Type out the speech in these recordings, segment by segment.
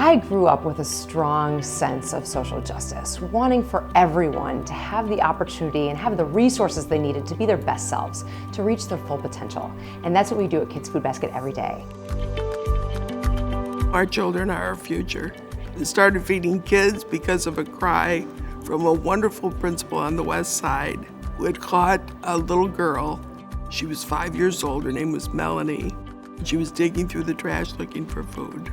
I grew up with a strong sense of social justice, wanting for everyone to have the opportunity and have the resources they needed to be their best selves, to reach their full potential. And that's what we do at Kids Food Basket every day. Our children are our future. We started feeding kids because of a cry from a wonderful principal on the West Side who had caught a little girl. She was 5 years old, her name was Melanie. She was digging through the trash looking for food.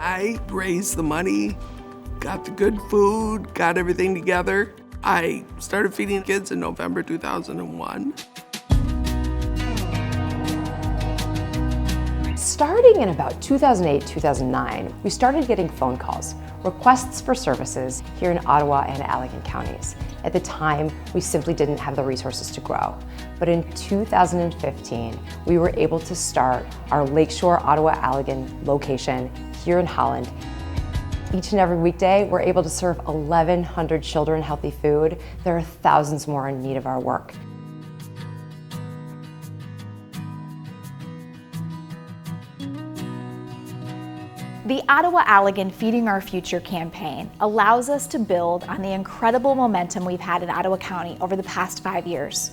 I raised the money, got the good food, got everything together. I started feeding kids in November 2001. Starting in about 2008, 2009, we started getting phone calls, requests for services here in Ottawa and Allegan counties. At the time, we simply didn't have the resources to grow. But in 2015, we were able to start our Lakeshore Ottawa-Allegan location here in Holland. Each and every weekday, we're able to serve 1,100 children healthy food. There are thousands more in need of our work. The Ottawa-Allegan Feeding Our Future campaign allows us to build on the incredible momentum we've had in Ottawa County over the past 5 years.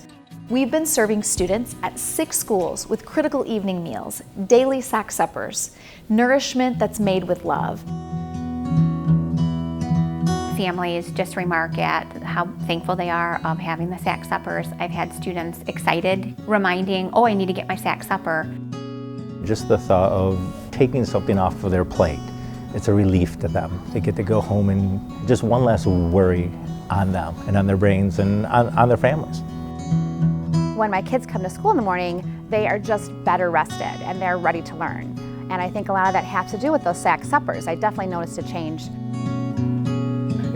We've been serving students at 6 schools with critical evening meals, daily sack suppers, nourishment that's made with love. Families just remark at how thankful they are of having the sack suppers. I've had students excited, reminding, oh, I need to get my sack supper. Just the thought of taking something off of their plate, it's a relief to them. They get to go home and just one less worry on them and on their brains and on their families. When my kids come to school in the morning, they are just better rested and they're ready to learn. And I think a lot of that has to do with those sack suppers. I definitely noticed a change.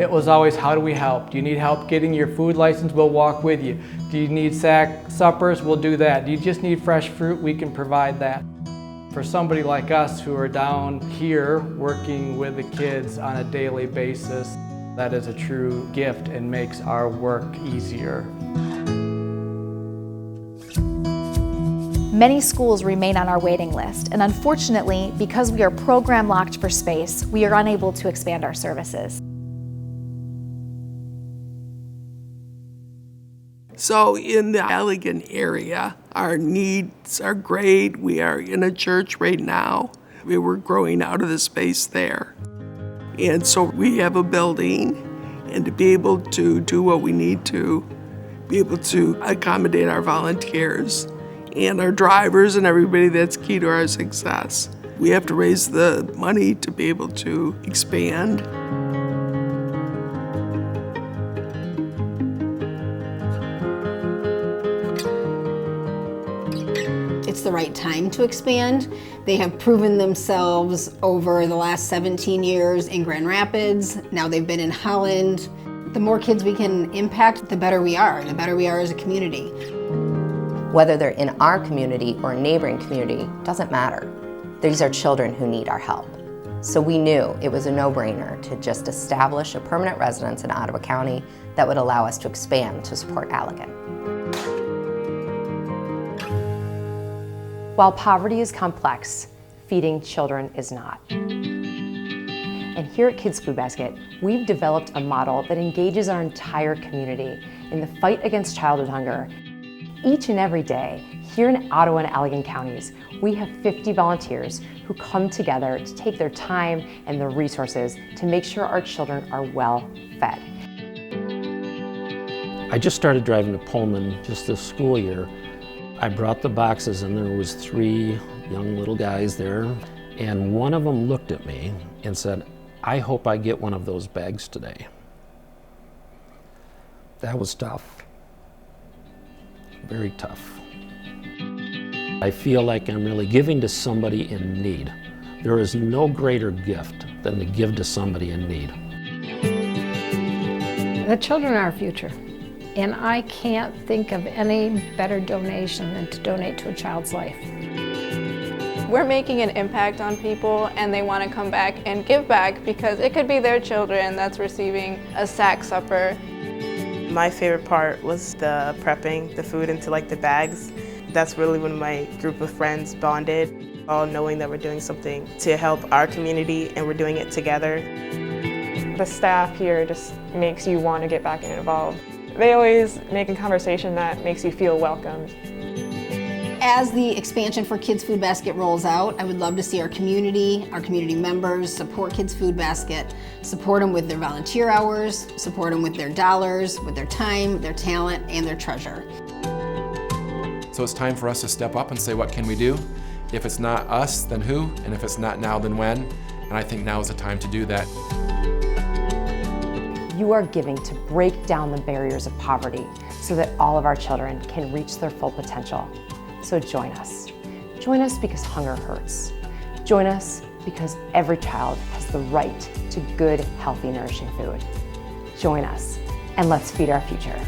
It was always, how do we help? Do you need help getting your food license? We'll walk with you. Do you need sack suppers? We'll do that. Do you just need fresh fruit? We can provide that. For somebody like us who are down here working with the kids on a daily basis, that is a true gift and makes our work easier. Many schools remain on our waiting list, and unfortunately, because we are program locked for space, we are unable to expand our services. So in the Allegan area, our needs are great. We are in a church right now. We were growing out of the space there. And so we have a building, and to be able to do what we need to, be able to accommodate our volunteers and our drivers and everybody that's key to our success. We have to raise the money to be able to expand. It's the right time to expand. They have proven themselves over the last 17 years in Grand Rapids. Now they've been in Holland. The more kids we can impact, the better we are as a community. Whether they're in our community or a neighboring community, doesn't matter. These are children who need our help. So we knew it was a no-brainer to just establish a permanent residence in Ottawa County that would allow us to expand to support Allegan. While poverty is complex, feeding children is not. And here at Kids Food Basket, we've developed a model that engages our entire community in the fight against childhood hunger. Each and every day, here in Ottawa and Allegan counties, we have 50 volunteers who come together to take their time and their resources to make sure our children are well fed. I just started driving to Pullman just this school year. I brought the boxes and there was 3 young little guys there, and one of them looked at me and said, "I hope I get one of those bags today." That was tough. Very tough. I feel like I'm really giving to somebody in need. There is no greater gift than to give to somebody in need. The children are our future, and I can't think of any better donation than to donate to a child's life. We're making an impact on people, and they want to come back and give back because it could be their children that's receiving a sack supper. My favorite part was the prepping the food into the bags. That's really when my group of friends bonded. all knowing that we're doing something to help our community and we're doing it together. The staff here just makes you want to get back and involved. They always make a conversation that makes you feel welcomed. As the expansion for Kids Food Basket rolls out, I would love to see our community members support Kids Food Basket, support them with their volunteer hours, support them with their dollars, with their time, their talent, and their treasure. So it's time for us to step up and say, what can we do? If it's not us, then who? And if it's not now, then when? And I think now is the time to do that. You are giving to break down the barriers of poverty so that all of our children can reach their full potential. So join us. Join us because hunger hurts. Join us because every child has the right to good, healthy, nourishing food. Join us and let's feed our future.